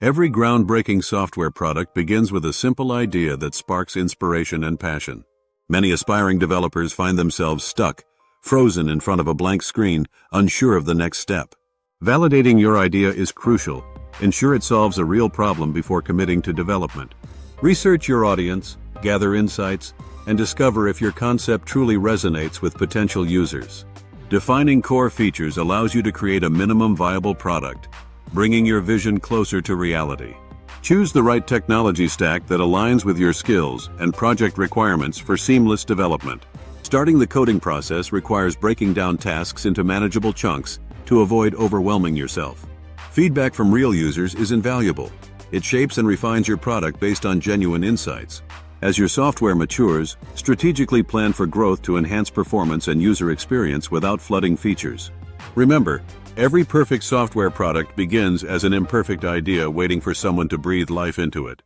Every groundbreaking software product begins with a simple idea that sparks inspiration and passion. Many aspiring developers find themselves stuck, frozen in front of a blank screen, unsure of the next step. Validating your idea is crucial. Ensure it solves a real problem before committing to development. Research your audience, gather insights, and discover if your concept truly resonates with potential users. Defining core features allows you to create a minimum viable product, bringing your vision closer to reality. Choose the right technology stack that aligns with your skills and project requirements for seamless development. Starting the coding process requires breaking down tasks into manageable chunks to avoid overwhelming yourself. Feedback from real users is invaluable. It shapes and refines your product based on genuine insights. As your software matures, strategically plan for growth to enhance performance and user experience without flooding features. Remember, every perfect software product begins as an imperfect idea waiting for someone to breathe life into it.